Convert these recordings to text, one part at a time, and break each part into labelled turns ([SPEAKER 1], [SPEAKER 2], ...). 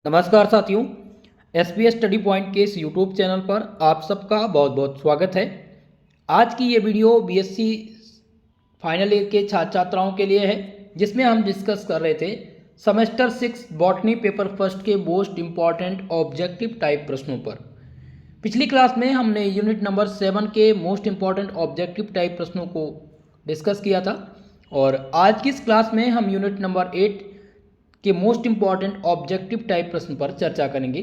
[SPEAKER 1] नमस्कार साथियों, SBS study point के इस यूट्यूब चैनल पर आप सबका बहुत बहुत स्वागत है। आज की ये वीडियो BSc फाइनल ईयर के छात्र छात्राओं के लिए है, जिसमें हम डिस्कस कर रहे थे सेमेस्टर 6 बॉटनी पेपर फर्स्ट के मोस्ट इम्पॉर्टेंट ऑब्जेक्टिव टाइप प्रश्नों पर। पिछली क्लास में हमने यूनिट नंबर 7 के मोस्ट इम्पॉर्टेंट ऑब्जेक्टिव टाइप प्रश्नों को डिस्कस किया था और आज की इस क्लास में हम यूनिट नंबर 8 के मोस्ट इम्पॉर्टेंट ऑब्जेक्टिव टाइप प्रश्न पर चर्चा करेंगे।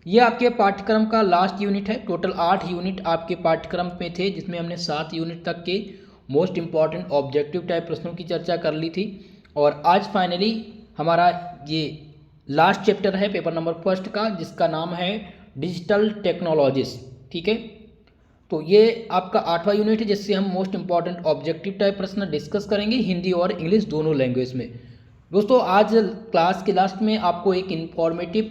[SPEAKER 1] ये आपके पाठ्यक्रम का लास्ट यूनिट है। टोटल 8 यूनिट आपके पाठ्यक्रम में थे, जिसमें हमने 7 यूनिट तक के मोस्ट इम्पॉर्टेंट ऑब्जेक्टिव टाइप प्रश्नों की चर्चा कर ली थी और आज फाइनली हमारा ये लास्ट चैप्टर है पेपर नंबर फर्स्ट का, जिसका नाम है डिजिटल टेक्नोलॉजीज। ठीक है, तो ये आपका 8वां यूनिट है, जिससे हम मोस्ट इम्पॉर्टेंट ऑब्जेक्टिव टाइप प्रश्न डिस्कस करेंगे हिंदी और इंग्लिश दोनों लैंग्वेज में। दोस्तों, आज क्लास के लास्ट में आपको एक इन्फॉर्मेटिव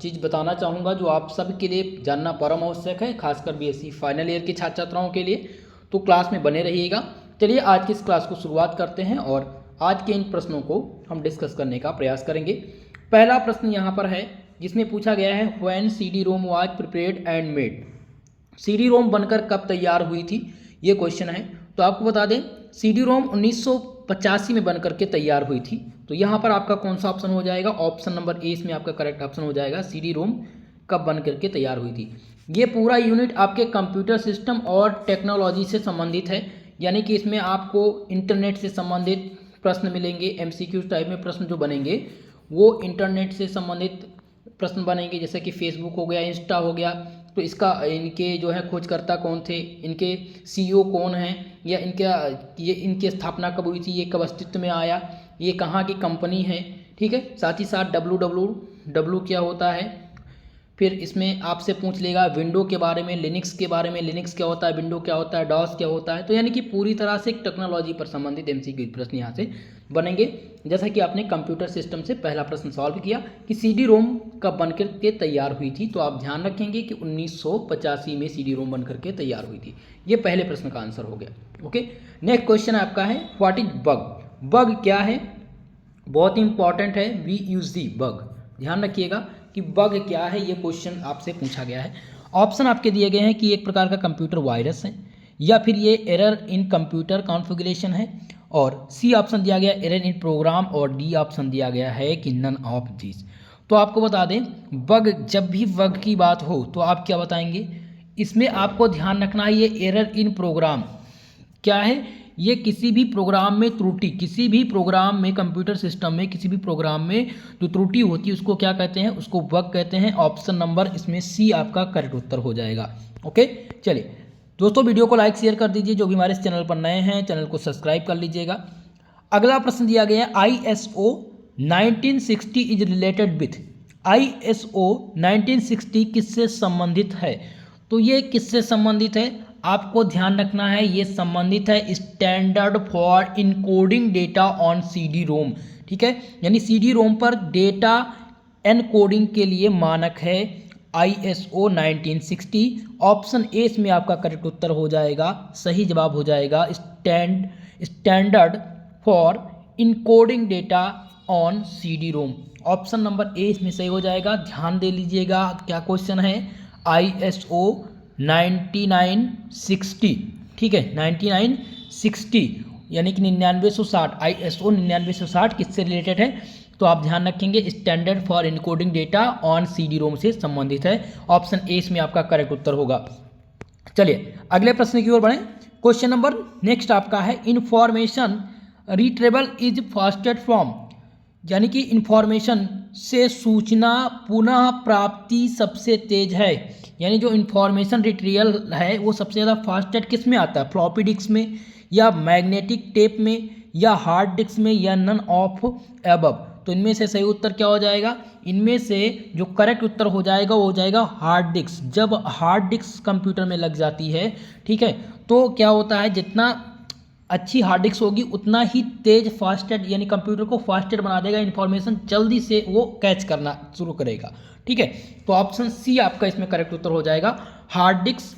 [SPEAKER 1] चीज़ बताना चाहूँगा जो आप सब के लिए जानना परम आवश्यक है, खासकर BSc फाइनल ईयर के छात्र छात्राओं के लिए। तो क्लास में बने रहिएगा। चलिए आज की इस क्लास को शुरुआत करते हैं और आज के इन प्रश्नों को हम डिस्कस करने का प्रयास करेंगे। पहला प्रश्न यहाँ पर है, जिसमें पूछा गया है when CD-ROM was prepared and made. CD-ROM बनकर कब तैयार हुई थी, ये क्वेश्चन है। तो आपको बता दें CD-ROM 1985 में बनकर के तैयार हुई थी। तो यहाँ पर आपका कौन सा ऑप्शन हो जाएगा? ऑप्शन नंबर ए इसमें आपका करेक्ट ऑप्शन हो जाएगा। CD-ROM कब बन करके तैयार हुई थी? ये पूरा यूनिट आपके कंप्यूटर सिस्टम और टेक्नोलॉजी से संबंधित है, यानी कि इसमें आपको इंटरनेट से संबंधित प्रश्न मिलेंगे। MCQ टाइप में प्रश्न जो बनेंगे वो इंटरनेट से संबंधित प्रश्न बनेंगे, जैसे कि फेसबुक हो गया, इंस्टा हो गया। तो इसका इनके जो है खोजकर्ता कौन थे, इनके CEO कौन हैं, या इनकी स्थापना कब हुई थी, ये कब अस्तित्व में आया, ये कहाँ की कंपनी है। ठीक है, साथ ही साथ WWW क्या होता है। फिर इसमें आपसे पूछ लेगा विंडो के बारे में, लिनक्स के बारे में, लिनक्स क्या होता है, विंडो क्या होता है, डॉस क्या होता है। तो यानी कि पूरी तरह से टेक्नोलॉजी पर संबंधित MCQ प्रश्न यहाँ से बनेंगे। जैसा कि आपने कंप्यूटर सिस्टम से पहला प्रश्न सॉल्व किया कि CD-ROM कब बनकर के तैयार हुई थी, तो आप ध्यान रखेंगे कि 1985 में CD-ROM बनकर के तैयार हुई थी। ये पहले प्रश्न का आंसर हो गया। ओके, नेक्स्ट क्वेश्चन आपका है व्हाट इज बग। बग क्या है? बहुत इंपॉर्टेंट है, VUG बग। ध्यान रखिएगा कि बग क्या है, ये क्वेश्चन आपसे पूछा गया है। ऑप्शन आपके दिए गए हैं कि एक प्रकार का कंप्यूटर वायरस है, या फिर ये एरर इन कंप्यूटर कॉन्फ़िगरेशन है, और C ऑप्शन दिया गया एरर इन प्रोग्राम, और D ऑप्शन दिया गया है कि नन ऑफ दिस। तो आपको बता दें बग, जब भी बग की बात हो तो आप क्या बताएंगे? इसमें आपको ध्यान रखना है ये एरर इन प्रोग्राम क्या है। ये किसी भी प्रोग्राम में त्रुटि, किसी भी प्रोग्राम में, कंप्यूटर सिस्टम में किसी भी प्रोग्राम में जो त्रुटि होती है उसको क्या कहते हैं? उसको बग कहते हैं। ऑप्शन नंबर इसमें C आपका करेक्ट उत्तर हो जाएगा। ओके, चलिए दोस्तों, वीडियो को लाइक शेयर कर दीजिए। जो भी हमारे इस चैनल पर नए हैं, चैनल को सब्सक्राइब कर लीजिएगा। अगला प्रश्न दिया गया है ISO 1960 is related with. ISO 1960 किससे संबंधित है? तो ये किससे संबंधित है आपको ध्यान रखना है। ये संबंधित है standard for encoding data on CD-ROM। ठीक है, यानी CD-ROM पर डेटा एनकोडिंग के लिए मानक है ISO 1960। ऑप्शन ए इसमें आपका करेक्ट उत्तर हो जाएगा, सही जवाब हो जाएगा standard for encoding data on CD-ROM। Option number A इसमें सही हो जाएगा। ध्यान दे लीजिएगा क्या क्वेश्चन है, ISO 9960। ठीक है, 9960 यानी कि 9960, ISO 9960 किससे रिलेटेड है? तो आप ध्यान रखेंगे standard for encoding data on CD-ROM से संबंधित है। ऑप्शन ए इसमें आपका करेक्ट उत्तर होगा। चलिए अगले प्रश्न की ओर बढ़ें। क्वेश्चन नंबर नेक्स्ट आपका है information retrieval is fastest form, यानी कि इंफॉर्मेशन से सूचना पुनः प्राप्ति सबसे तेज है। यानी जो इंफॉर्मेशन रिट्रीवल है वो सबसे ज़्यादा फास्टेस्ट किस में आता है? फ्लॉपी डिस्क में, या मैग्नेटिक टेप में, या हार्ड डिस्क में, या नन ऑफ एबव। तो इनमें से सही उत्तर क्या हो जाएगा? इनमें से जो करेक्ट उत्तर हो जाएगा वो हो जाएगा हार्ड डिस्क। जब हार्ड डिस्क कंप्यूटर में लग जाती है, ठीक है, तो क्या होता है, जितना अच्छी हार्ड डिस्क होगी उतना ही तेज फास्टेड, यानी कंप्यूटर को फास्टेड बना देगा, इन्फॉर्मेशन जल्दी से वो कैच करना शुरू करेगा। ठीक है, तो ऑप्शन C आपका इसमें करेक्ट उत्तर हो जाएगा, हार्ड डिस्क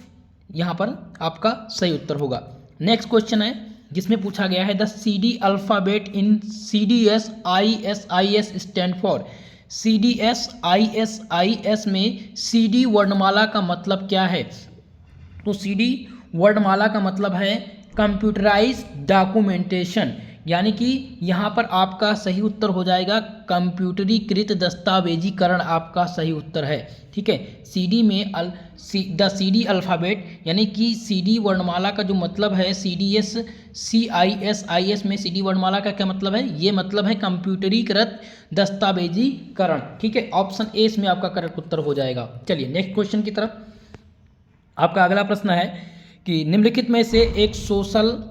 [SPEAKER 1] यहाँ पर आपका सही उत्तर होगा। नेक्स्ट क्वेश्चन है जिसमें पूछा गया है the CD alphabet in CDS ISIS stand for. CDS ISIS में CD वर्णमाला का मतलब क्या है? तो CD वर्णमाला का मतलब है कंप्यूटराइज डॉक्यूमेंटेशन, यानी कि यहाँ पर आपका सही उत्तर हो जाएगा कंप्यूटरीकृत दस्तावेजीकरण, आपका सही उत्तर है। ठीक है, CD में द CD अल्फ़ाबेट, यानी कि CD वर्णमाला का जो मतलब है CDS CISIS में CD वर्णमाला का क्या मतलब है? ये मतलब है कंप्यूटरीकृत दस्तावेजीकरण। ठीक है, ऑप्शन ए इसमें आपका करेक्ट उत्तर हो जाएगा। चलिए नेक्स्ट क्वेश्चन की तरफ। आपका अगला प्रश्न है कि निम्नलिखित में से एक सोशल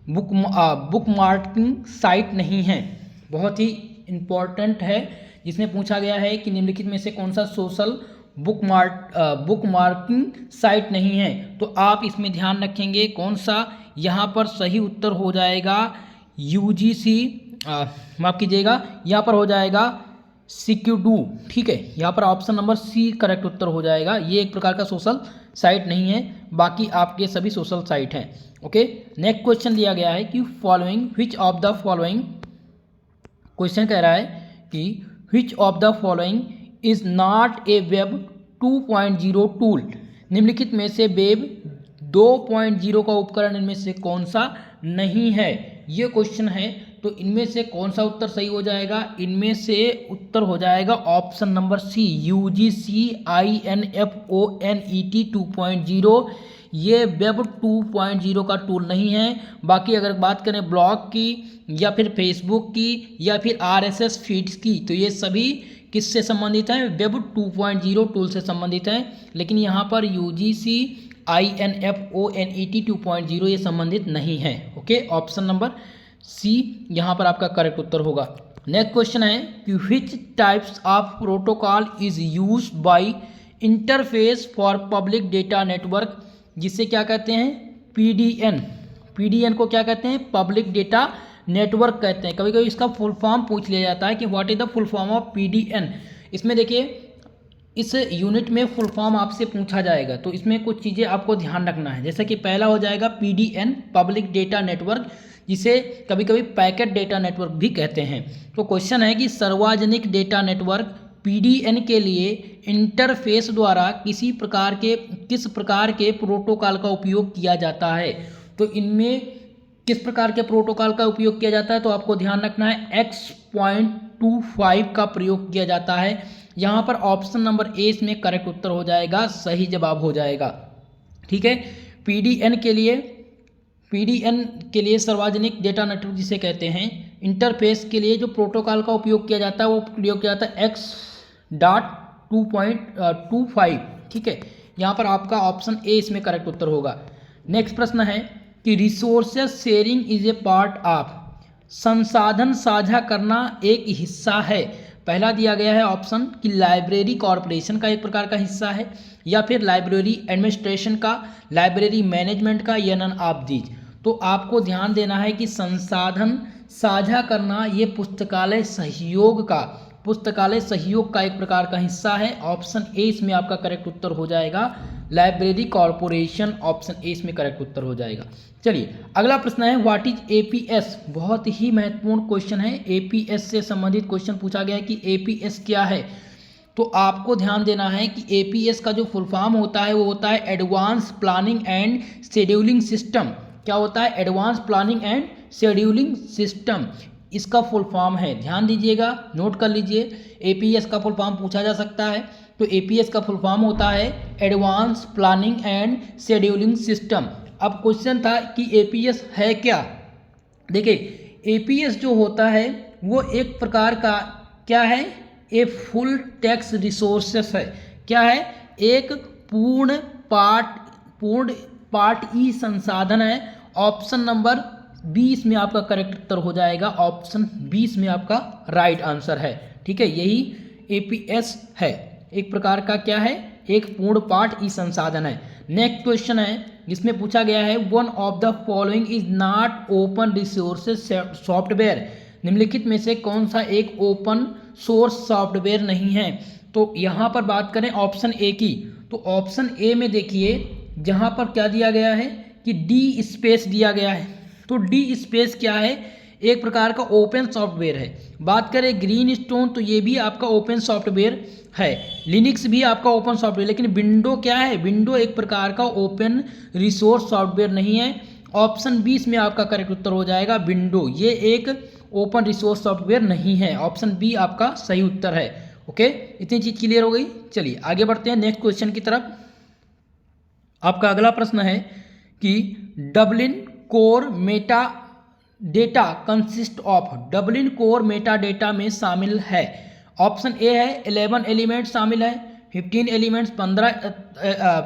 [SPEAKER 1] बुकमार्किंग साइट नहीं है। बहुत ही इंपॉर्टेंट है, जिसमें पूछा गया है कि निम्नलिखित में से कौन सा सोशल बुकमार्किंग साइट नहीं है। तो आप इसमें ध्यान रखेंगे कौन सा यहाँ पर सही उत्तर हो जाएगा UGC, माफ़ कीजिएगा, यहाँ पर हो जाएगा सिक्यूडू। ठीक है, यहाँ पर ऑप्शन नंबर सी करेक्ट उत्तर हो जाएगा। ये एक प्रकार का सोशल साइट नहीं है, बाकी आपके सभी सोशल साइट हैं। ओके, नेक्स्ट क्वेश्चन दिया गया है कि following which of the following, question कह रहा है कि which of the following is not a web 2.0 tool. निम्नलिखित में से वेब 2.0 का उपकरण इनमें से कौन सा नहीं है? ये क्वेश्चन है, तो इनमें से कौन सा उत्तर सही हो जाएगा? इनमें से उत्तर हो जाएगा option number C UGC INFONET 2.0। ये वेब 2.0 का टूल नहीं है। बाकी अगर बात करें ब्लॉग की या फिर फेसबुक की या फिर RSS फीड्स की, तो ये सभी किससे संबंधित हैं? वेब 2.0 टूल से संबंधित हैं। लेकिन यहाँ पर UGC INFONET 2.0 ये संबंधित नहीं है। ओके, ऑप्शन नंबर सी यहाँ पर आपका करेक्ट उत्तर होगा। नेक्स्ट क्वेश्चन है कि which types of protocol is use by interface for public data network, जिसे क्या कहते हैं? PDN। PDN को क्या कहते हैं? पब्लिक डेटा नेटवर्क कहते हैं। कभी कभी इसका फुल फॉर्म पूछ लिया जाता है कि what is the full form of PDN। इसमें देखिए, इस यूनिट में फुल फॉर्म आपसे पूछा जाएगा, तो इसमें कुछ चीज़ें आपको ध्यान रखना है। जैसे कि पहला हो जाएगा PDN पब्लिक डेटा नेटवर्क, जिसे कभी कभी पैकेट डेटा नेटवर्क भी कहते हैं। तो क्वेश्चन है कि सार्वजनिक डेटा नेटवर्क PDN के लिए इंटरफेस द्वारा किस प्रकार के प्रोटोकॉल का उपयोग किया जाता है? तो इनमें किस प्रकार के प्रोटोकॉल का उपयोग किया जाता है? तो आपको ध्यान रखना है X.25 का प्रयोग किया जाता है। यहाँ पर ऑप्शन नंबर ए इसमें करेक्ट उत्तर हो जाएगा, सही जवाब हो जाएगा। ठीक है, PDN के लिए सार्वजनिक डेटा नेटवर्क जिसे कहते हैं, इंटरफेस के लिए जो प्रोटोकॉल का उपयोग किया जाता है वो प्रयोग किया जाता है X.2.25। ठीक है, यहाँ पर आपका ऑप्शन ए इसमें करेक्ट उत्तर होगा। नेक्स्ट प्रश्न है कि resources sharing is a part of, संसाधन साझा करना एक हिस्सा है। पहला दिया गया है ऑप्शन कि लाइब्रेरी कॉरपोरेशन का एक प्रकार का हिस्सा है, या फिर लाइब्रेरी एडमिनिस्ट्रेशन का, लाइब्रेरी मैनेजमेंट का, या नन ऑफ दीज। तो आपको ध्यान देना है कि संसाधन साझा करना ये पुस्तकालय सहयोग का एक प्रकार का हिस्सा है। ऑप्शन ए इसमें आपका करेक्ट उत्तर हो जाएगा, लाइब्रेरी कॉरपोरेशन। ऑप्शन ए इसमें करेक्ट उत्तर हो जाएगा। चलिए अगला प्रश्न है व्हाट इज APS। बहुत ही महत्वपूर्ण क्वेश्चन है, APS से संबंधित क्वेश्चन पूछा गया है कि APS क्या है। तो आपको ध्यान देना है कि APS का जो फुल फॉर्म होता है वो होता है advance planning and scheduling system. क्या होता है? Advance planning and scheduling system इसका फुल फॉर्म है। ध्यान दीजिएगा, नोट कर लीजिए। APS का फुल फॉर्म पूछा जा सकता है, तो APS का फुल फॉर्म होता है advance planning and scheduling system. अब क्वेश्चन था कि APS है क्या। देखिए APS जो होता है वो एक प्रकार का क्या है? ए फुल टेक्स्ट रिसोर्सेस है। क्या है? एक पूर्ण पार्ट ई संसाधन है। ऑप्शन नंबर 20 में आपका करेक्ट उत्तर हो जाएगा। ऑप्शन 20 में आपका राइट आंसर है। ठीक है, यही APS है, एक प्रकार का क्या है? एक पूर्ण पार्ट ई संसाधन है। नेक्स्ट क्वेश्चन है जिसमें पूछा गया है one of the following is not open resources software. निम्नलिखित में से कौन सा एक ओपन सोर्स सॉफ्टवेयर नहीं है? तो यहाँ पर बात करें ऑप्शन ए की, तो ऑप्शन ए में देखिए जहाँ पर क्या दिया गया है कि डी स्पेस दिया गया है। तो डी स्पेस क्या है? एक प्रकार का ओपन सॉफ्टवेयर है। बात करें ग्रीन स्टोन तो ये भी आपका ओपन सॉफ्टवेयर है। लिनक्स भी आपका ओपन सॉफ्टवेयर, लेकिन विंडो क्या है, विंडो एक प्रकार का ओपन रिसोर्स सॉफ्टवेयर नहीं है। ऑप्शन 20 में आपका करेक्ट उत्तर हो जाएगा विंडो, ये एक ओपन रिसोर्स सॉफ्टवेयर नहीं है। ऑप्शन बी आपका सही उत्तर है। ओके, इतनी चीज क्लियर हो गई। चलिए आगे बढ़ते हैं नेक्स्ट क्वेश्चन की तरफ। आपका अगला प्रश्न है कि Dublin core meta data consist of, Dublin core meta data में शामिल है। ऑप्शन ए है 11 एलिमेंट्स शामिल है, 15 एलिमेंट्स 15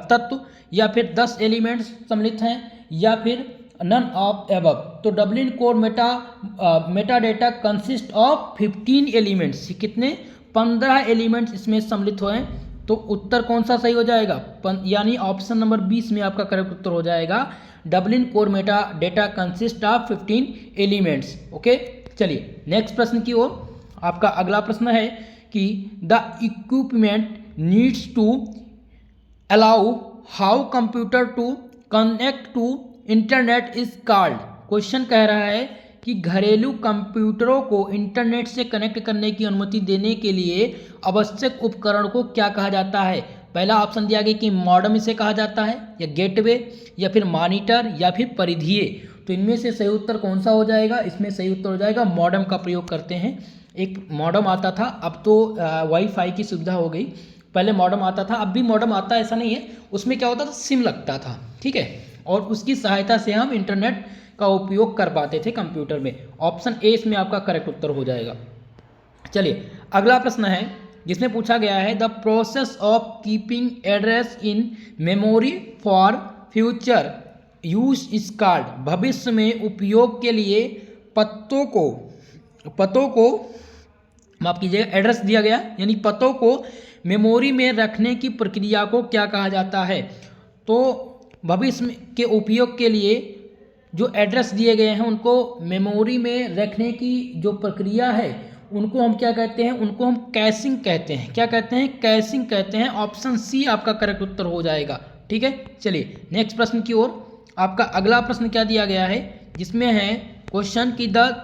[SPEAKER 1] तत्व, या फिर 10 एलिमेंट्स सम्मिलित हैं, या फिर नन ऑफ एबव। तो Dublin core meta data consist of 15 elements, कितने 15 एलिमेंट्स इसमें सम्मिलित हुए हैं। तो उत्तर कौन सा सही हो जाएगा, यानी ऑप्शन नंबर 20 में आपका करेक्ट उत्तर हो जाएगा Dublin core meta data consist of 15 elements. Okay, चलिए नेक्स्ट प्रश्न की ओर। आपका अगला प्रश्न है कि the equipment needs to allow how computer to connect to internet is called. Question कह रहा है कि घरेलू कंप्यूटरों को इंटरनेट से कनेक्ट करने की अनुमति देने के लिए आवश्यक उपकरण को क्या कहा जाता है। पहला ऑप्शन दिया गया कि मॉडेम इसे कहा जाता है, या गेटवे, या फिर मॉनिटर, या फिर परिधीय। तो इनमें से सही उत्तर कौन सा हो जाएगा, इसमें सही उत्तर हो जाएगा मॉडेम का प्रयोग करते हैं। एक मॉडेम आता था, अब तो वाईफाई की सुविधा हो गई, पहले मॉडेम आता था, अब भी मॉडेम आता है ऐसा नहीं है। उसमें क्या होता था, सिम लगता था, ठीक है, और उसकी सहायता से हम इंटरनेट का उपयोग कर पाते थे कंप्यूटर में। ऑप्शन ए इसमें आपका करेक्ट उत्तर हो जाएगा। चलिए अगला प्रश्न है जिसमें पूछा गया है the process of keeping address in memory for future use is called. भविष्य में उपयोग के लिए पतों को माफ कीजिएगा एड्रेस दिया गया, यानी पतों को मेमोरी में रखने की प्रक्रिया को क्या कहा जाता है। तो भविष्य के उपयोग के लिए जो एड्रेस दिए गए हैं उनको मेमोरी में रखने की जो प्रक्रिया है उनको हम क्या कहते हैं, उनको हम कैशिंग कहते हैं। क्या कहते हैं, कैशिंग कहते हैं। ऑप्शन सी आपका करेक्ट उत्तर हो जाएगा। ठीक है, चलिए नेक्स्ट प्रश्न की ओर। आपका अगला प्रश्न क्या दिया गया है, जिसमें है क्वेश्चन की the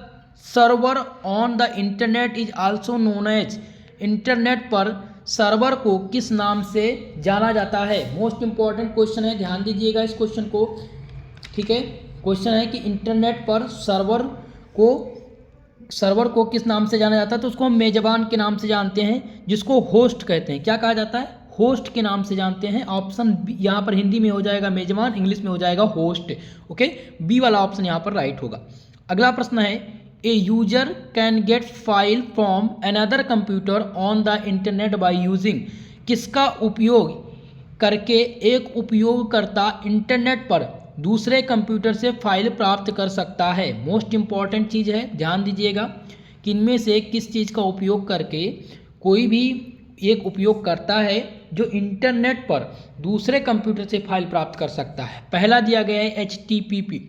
[SPEAKER 1] server on the internet is also known as. Internet पर सर्वर को किस नाम से जाना जाता है। मोस्ट इंपॉर्टेंट क्वेश्चन है, ध्यान दीजिएगा इस क्वेश्चन को। ठीक है, क्वेश्चन है कि इंटरनेट पर सर्वर को किस नाम से जाना जाता है। तो उसको हम मेजबान के नाम से जानते हैं, जिसको होस्ट कहते हैं। क्या कहा जाता है, होस्ट के नाम से जानते हैं। ऑप्शन बी यहाँ पर हिंदी में हो जाएगा मेजबान, इंग्लिश में हो जाएगा होस्ट। ओके, बी वाला ऑप्शन यहाँ पर राइट होगा। अगला प्रश्न है a user can get file from another computer on the internet by using. किसका उपयोग करके एक उपयोगकर्ता इंटरनेट पर दूसरे कंप्यूटर से फाइल प्राप्त कर सकता है। मोस्ट इंपॉर्टेंट चीज़ है, ध्यान दीजिएगा कि इनमें से किस चीज़ का उपयोग करके कोई भी एक उपयोग करता है जो इंटरनेट पर दूसरे कंप्यूटर से फाइल प्राप्त कर सकता है। पहला दिया गया है HTTP।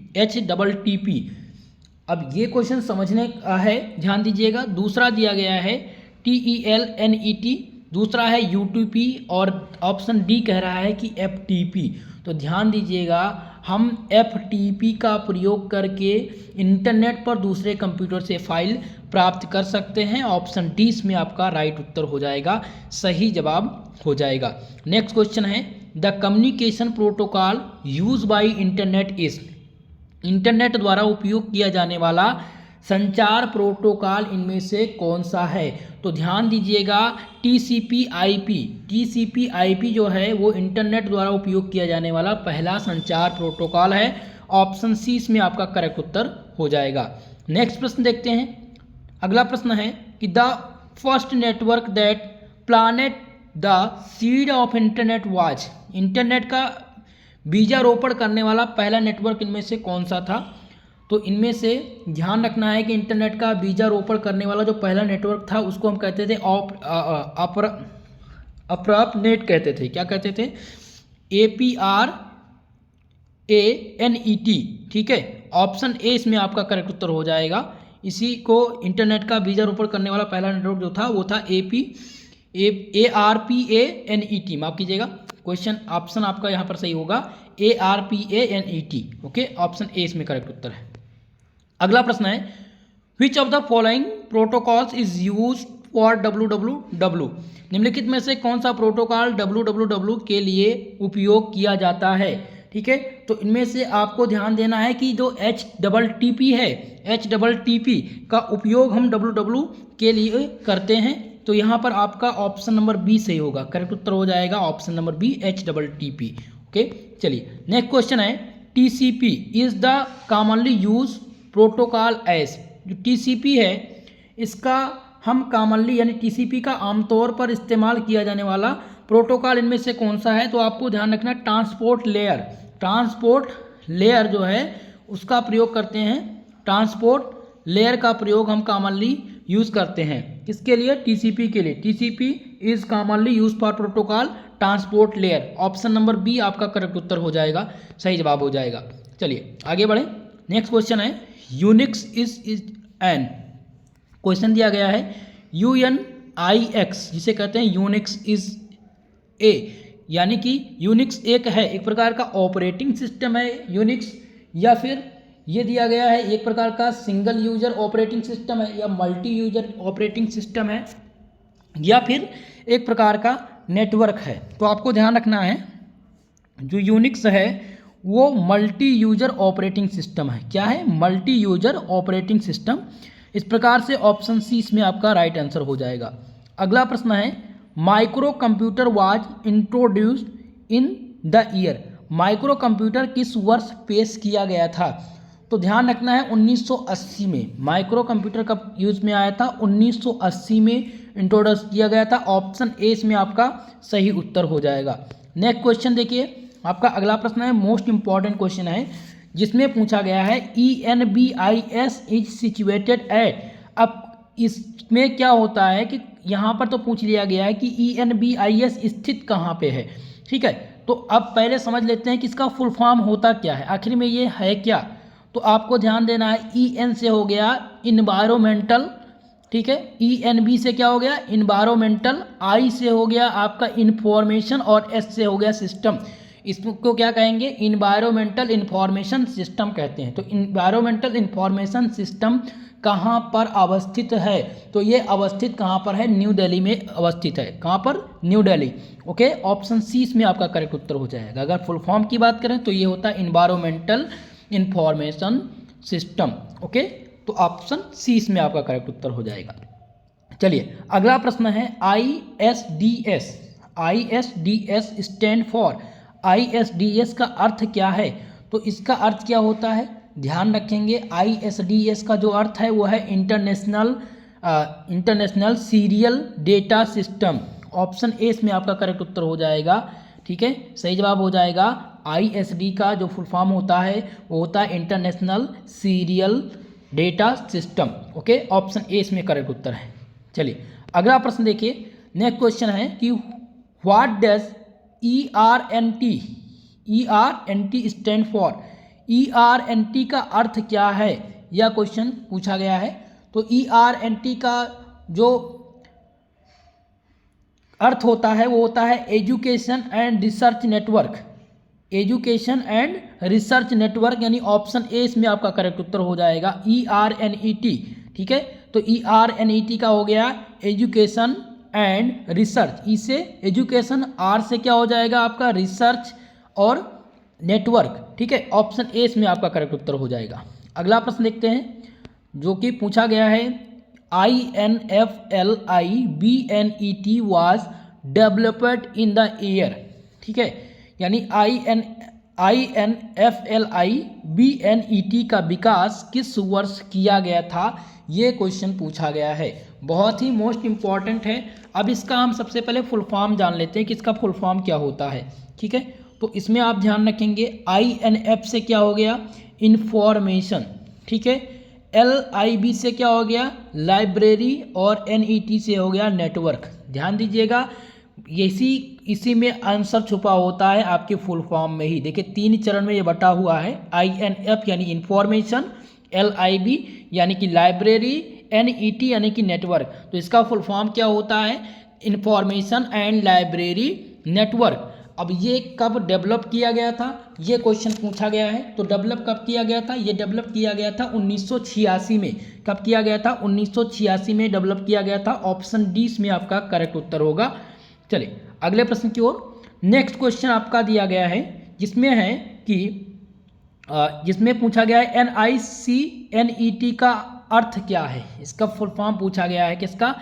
[SPEAKER 1] अब ये क्वेश्चन समझने का है, ध्यान दीजिएगा। दूसरा दिया गया है TELNET, दूसरा है UTP, और ऑप्शन डी कह रहा है कि FTP। तो ध्यान दीजिएगा, हम FTP का प्रयोग करके इंटरनेट पर दूसरे कंप्यूटर से फाइल प्राप्त कर सकते हैं। ऑप्शन डी इसमें आपका राइट उत्तर हो जाएगा, सही जवाब हो जाएगा। नेक्स्ट क्वेश्चन है the communication protocol use by internet is. Internet द्वारा उपयोग किया जाने वाला संचार प्रोटोकॉल इनमें से कौन सा है। तो ध्यान दीजिएगा TCP/IP जो है वो इंटरनेट द्वारा उपयोग किया जाने वाला पहला संचार प्रोटोकॉल है। ऑप्शन सी इसमें आपका करेक्ट उत्तर हो जाएगा। नेक्स्ट प्रश्न देखते हैं। अगला प्रश्न है कि the first network that planted the seed of internet was. Internet का बीजारोपण करने वाला पहला नेटवर्क इनमें से कौन सा था। तो इनमें से ध्यान रखना है कि इंटरनेट का बीजारोपण करने वाला जो पहला नेटवर्क था उसको हम कहते थे ARPANET कहते थे। क्या कहते थे, ARPANET। ठीक है, ऑप्शन ए इसमें आपका करेक्ट उत्तर हो जाएगा। इसी को इंटरनेट का बीजारोपण करने वाला पहला नेटवर्क जो था वो था ARPANET। माफ कीजिएगा, क्वेश्चन ऑप्शन आपका यहाँ पर सही होगा ARPANET। ओके, ऑप्शन ए इसमें करेक्ट उत्तर है। अगला प्रश्न है which of the following protocols is use for www। निम्नलिखित में से कौन सा प्रोटोकॉल www के लिए उपयोग किया जाता है। ठीक है, तो इनमें से आपको ध्यान देना है कि जो HTTP है, HTTP का उपयोग हम www के लिए करते हैं। तो यहाँ पर आपका ऑप्शन नंबर बी सही होगा, करेक्ट उत्तर हो जाएगा option number B HTTP। Okay, चलिए नेक्स्ट क्वेश्चन है TCP is the commonly use protocol as. जो TCP है इसका हम कॉमनली यानी TCP का आमतौर पर इस्तेमाल किया जाने वाला प्रोटोकॉल इनमें से कौन सा है। तो आपको ध्यान रखना ट्रांसपोर्ट लेयर जो है उसका प्रयोग करते हैं। ट्रांसपोर्ट लेयर का प्रयोग हम कॉमनली यूज करते हैं किसके लिए, TCP के लिए। TCP is commonly use for protocol transport layer. Option number B आपका करेक्ट उत्तर हो जाएगा, सही जवाब हो जाएगा। चलिए आगे बढ़े, नेक्स्ट क्वेश्चन है यूनिक्स इज एन। क्वेश्चन दिया गया है UNIX जिसे कहते हैं यूनिक्स इज ए, यानी कि यूनिक्स एक प्रकार का ऑपरेटिंग सिस्टम है यूनिक्स, या फिर ये दिया गया है एक प्रकार का सिंगल यूजर ऑपरेटिंग सिस्टम है, या मल्टी यूजर ऑपरेटिंग सिस्टम है, या फिर एक प्रकार का नेटवर्क है। तो आपको ध्यान रखना है जो यूनिक्स है वो मल्टी यूजर ऑपरेटिंग सिस्टम है। क्या है, मल्टी यूजर ऑपरेटिंग सिस्टम। इस प्रकार से ऑप्शन सी इसमें आपका राइट आंसर हो जाएगा। अगला प्रश्न है micro computer was introduced in the year. Micro computer किस वर्ष पेश किया गया था। तो ध्यान रखना है 1980 में माइक्रो कंप्यूटर का यूज में आया था, 1980 में इंट्रोड्यूस किया गया था। ऑप्शन ए इसमें आपका सही उत्तर हो जाएगा। नेक्स्ट क्वेश्चन देखिए, आपका अगला प्रश्न है मोस्ट इंपॉर्टेंट क्वेश्चन है जिसमें पूछा गया है ENBIS इज सिचुएटेड एट। अब इसमें क्या होता है कि यहाँ पर तो पूछ लिया गया है कि ENBIS स्थित कहाँ पे है। ठीक है, तो अब पहले समझ लेते हैं कि इसका फुल फॉर्म होता क्या है, आखिर में ये है क्या। तो आपको ध्यान देना है EN से हो गया इन्वायरमेंटल, ठीक है, ENB से क्या हो गया इन्वायरमेंटल, I से हो गया आपका इंफॉर्मेशन और S से हो गया सिस्टम। इसको क्या कहेंगे, इन्वायरमेंटल इंफॉर्मेशन सिस्टम कहते हैं। तो इन्वायरमेंटल इंफॉर्मेशन सिस्टम कहाँ पर अवस्थित है। तो ये अवस्थित कहाँ पर है, न्यू दिल्ली में अवस्थित है। कहाँ पर, New Delhi. Okay, option C इसमें आपका करेक्ट उत्तर हो जाएगा। अगर फुल फॉर्म की बात करें तो ये होता है इन्वायरमेंटल इंफॉर्मेशन सिस्टम। ओके, तो ऑप्शन सी इसमें आपका करेक्ट उत्तर हो जाएगा। चलिए अगला प्रश्न है ISDS। ISDS stand for, ISDS का अर्थ क्या है। तो इसका अर्थ क्या होता है, ध्यान रखेंगे ISDS का जो अर्थ है वो है international serial data system. Option A इसमें आपका करेक्ट उत्तर हो जाएगा। ठीक है, सही जवाब हो जाएगा। ISD का जो फुल फॉर्म होता है वो होता है international serial data system. Okay, option A इसमें करेक्ट उत्तर है। चलिए अगला प्रश्न देखिए, नेक्स्ट क्वेश्चन है कि what does ERNT stand for. ERNT का अर्थ क्या है, यह क्वेश्चन पूछा गया है। तो ERNT का जो अर्थ होता है वो होता है education and research network. Education and research network, यानी ऑप्शन ए इसमें आपका करेक्ट उत्तर हो जाएगा ERNET। ठीक है, तो ERNET का हो गया एजुकेशन एंड रिसर्च। इसे एजुकेशन, आर से क्या हो जाएगा आपका रिसर्च और नेटवर्क। ठीक है, ऑप्शन ए इसमें आपका करेक्ट उत्तर हो जाएगा। अगला प्रश्न देखते हैं जो कि पूछा गया है INFLIBNET was developed in the year. ठीक है, यानी INFLIBNET का विकास किस वर्ष किया गया था, ये क्वेश्चन पूछा गया है। बहुत ही मोस्ट इंपॉर्टेंट है। अब इसका हम सबसे पहले फुल फॉर्म जान लेते हैं कि इसका फुल फॉर्म क्या होता है। ठीक है, तो इसमें आप ध्यान रखेंगे INF से क्या हो गया इंफॉर्मेशन। ठीक है, LIB से क्या हो गया लाइब्रेरी, और NET से हो गया नेटवर्क। ध्यान दीजिएगा इसी में आंसर छुपा होता है आपके फुल फॉर्म में ही। देखिए 3 चरण में ये बटा हुआ है। INF यानी इंफॉर्मेशन, LIB यानी कि लाइब्रेरी, NET यानी कि नेटवर्क। तो इसका फुल फॉर्म क्या होता है इंफॉर्मेशन एंड लाइब्रेरी नेटवर्क। अब ये कब डेवलप किया गया था, ये क्वेश्चन पूछा गया है। तो डेवलप कब किया गया था, ये डेवलप किया गया था 1986 में। कब किया गया था, 1986 में डेवलप किया गया था। ऑप्शन डी इसमें आपका करेक्ट उत्तर होगा। चलिए अगले प्रश्न की ओर। नेक्स्ट क्वेश्चन आपका दिया गया है, जिसमें है कि जिसमें पूछा गया है NICNET का अर्थ क्या है। इसका फुल फॉर्म पूछा गया है, किसका,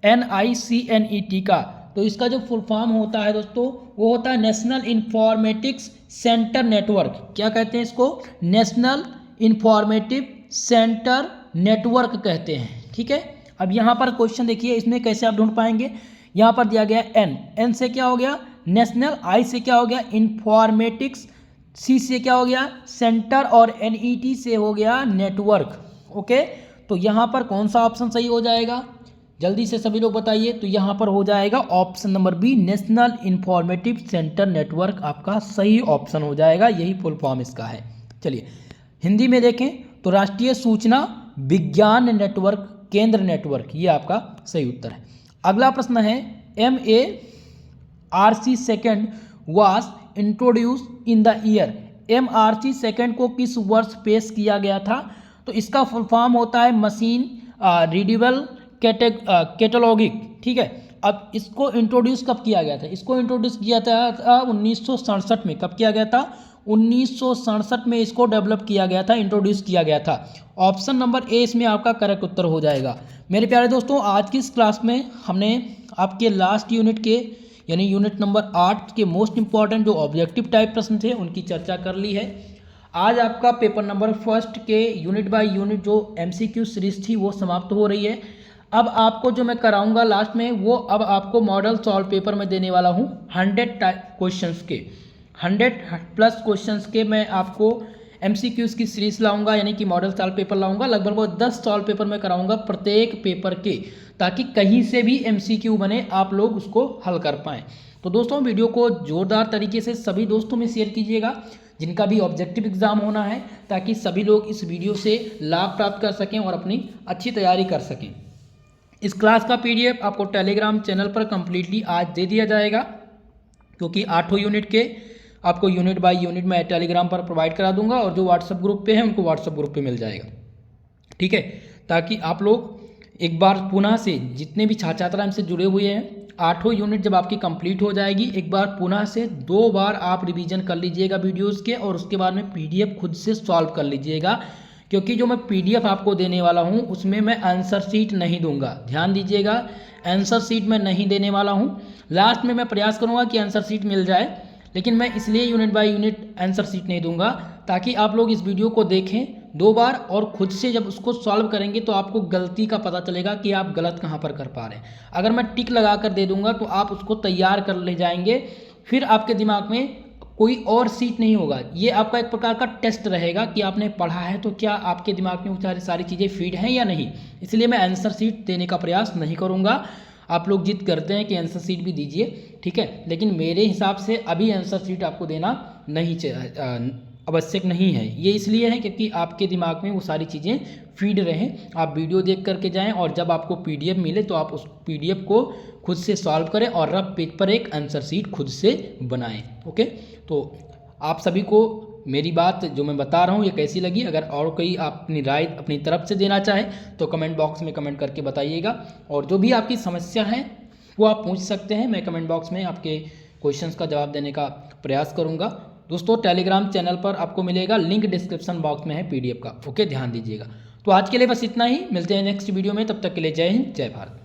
[SPEAKER 1] NICNET का। तो इसका जो फुल फॉर्म होता है दोस्तों, वो होता है नेशनल इंफॉर्मेटिक्स सेंटर नेटवर्क। क्या कहते हैं इसको, नेशनल इंफॉर्मेटिव सेंटर नेटवर्क कहते हैं। ठीक है, अब यहाँ पर क्वेश्चन देखिए, इसमें कैसे आप ढूंढ पाएंगे। यहाँ पर दिया गया एन से क्या हो गया, नेशनल, आई से क्या हो गया, इंफॉर्मेटिक्स, सी से क्या हो गया, सेंटर, और NET से हो गया नेटवर्क। ओके, तो यहाँ पर कौन सा ऑप्शन सही हो जाएगा, जल्दी से सभी लोग बताइए। तो यहाँ पर हो जाएगा option number B, national informative centre network आपका सही ऑप्शन हो जाएगा। यही फुल फॉर्म इसका है। चलिए हिंदी में देखें तो राष्ट्रीय सूचना विज्ञान नेटवर्क केंद्र नेटवर्क, ये आपका सही उत्तर है। अगला प्रश्न है, MARC second was introduce in the year. MRC second को किस वर्ष पेश किया गया था। तो इसका फुल फॉर्म होता है मशीन रीडेबल कैटलॉगिंग। ठीक है, अब इसको इंट्रोड्यूस कब किया गया था, इसको इंट्रोड्यूस किया था 1967 में। कब किया गया था, 1967 में इसको डेवलप किया गया था, इंट्रोड्यूस किया गया था। ऑप्शन नंबर ए इसमें आपका करेक्ट उत्तर हो जाएगा। मेरे प्यारे दोस्तों, आज की इस क्लास में हमने आपके लास्ट यूनिट के यानी यूनिट नंबर 8 के मोस्ट इंपॉर्टेंट जो ऑब्जेक्टिव टाइप प्रश्न थे उनकी चर्चा कर ली है। आज आपका पेपर नंबर फर्स्ट के यूनिट बाय यूनिट जो MCQ सीरीज थी वो समाप्त हो रही है। अब आपको जो मैं कराऊंगा लास्ट में, वो अब आपको मॉडल सॉल्व पेपर में देने वाला हूँ 100 क्वेश्चंस के, 100+ क्वेश्चंस के मैं आपको MCQs की सीरीज लाऊंगा, यानी कि मॉडल सॉल्व पेपर लाऊंगा। लगभग वो 10 सॉल्व पेपर मैं कराऊंगा प्रत्येक पेपर के, ताकि कहीं से भी MCQ बने आप लोग उसको हल कर पाएँ। तो दोस्तों वीडियो को जोरदार तरीके से सभी दोस्तों में शेयर कीजिएगा जिनका भी ऑब्जेक्टिव एग्जाम होना है, ताकि सभी लोग इस वीडियो से लाभ प्राप्त कर सकें और अपनी अच्छी तैयारी कर सकें। इस क्लास का PDF आपको टेलीग्राम चैनल पर कंप्लीटली आज दे दिया जाएगा, क्योंकि 8 यूनिट के आपको यूनिट बाय यूनिट मैं टेलीग्राम पर प्रोवाइड करा दूंगा, और जो व्हाट्सएप ग्रुप पे है उनको व्हाट्सएप ग्रुप पे मिल जाएगा। ठीक है, ताकि आप लोग एक बार पुनः से जितने भी छात्र छात्रा हमसे जुड़े हुए हैं, 8 यूनिट जब आपकी कंप्लीट हो जाएगी, एक बार पुनः से 2 बार आप रिवीजन कर लीजिएगा वीडियोस के, और उसके बाद में PDF खुद से सॉल्व कर लीजिएगा। क्योंकि जो मैं PDF आपको देने वाला हूं उसमें मैं आंसर शीट नहीं दूंगा, ध्यान दीजिएगा, आंसर शीट मैं नहीं देने वाला हूं। लास्ट में मैं प्रयास करूंगा कि आंसर शीट मिल जाए, लेकिन मैं इसलिए unit by unit answer sheet नहीं दूंगा, ताकि आप लोग इस वीडियो को देखें 2 बार, और खुद से जब उसको सॉल्व करेंगे तो आपको गलती का पता चलेगा कि आप गलत कहाँ पर कर पा रहे हैं। अगर मैं टिक लगा कर दे दूंगा तो आप उसको तैयार कर ले जाएंगे, फिर आपके दिमाग में कोई और सीट नहीं होगा। ये आपका एक प्रकार का टेस्ट रहेगा कि आपने पढ़ा है तो क्या आपके दिमाग में वो सारी चीज़ें फीड हैं या नहीं। इसलिए मैं आंसर शीट देने का प्रयास नहीं करूँगा। आप लोग जिद करते हैं कि आंसर शीट भी दीजिए, ठीक है, लेकिन मेरे हिसाब से अभी आंसर शीट आपको देना नहीं आवश्यक नहीं है। ये इसलिए है क्योंकि आपके दिमाग में वो सारी चीज़ें फीड रहें, आप वीडियो देख करके जाएं, और जब आपको PDF मिले तो आप उस PDF को खुद से सॉल्व करें और रफ पेज पर एक आंसर शीट खुद से बनाएं। ओके, तो आप सभी को मेरी बात जो मैं बता रहा हूँ ये कैसी लगी। अगर और कोई आप अपनी राय अपनी तरफ से देना चाहें तो कमेंट बॉक्स में कमेंट करके बताइएगा, और जो भी आपकी समस्या है वो आप पूछ सकते हैं। मैं कमेंट बॉक्स में आपके क्वेश्चंस का जवाब देने का प्रयास करूँगा। दोस्तों टेलीग्राम चैनल पर आपको मिलेगा लिंक, डिस्क्रिप्शन बॉक्स में है PDF का। ओके, ध्यान दीजिएगा। तो आज के लिए बस इतना ही, मिलते हैं नेक्स्ट वीडियो में, तब तक के लिए जय हिंद, जय भारत।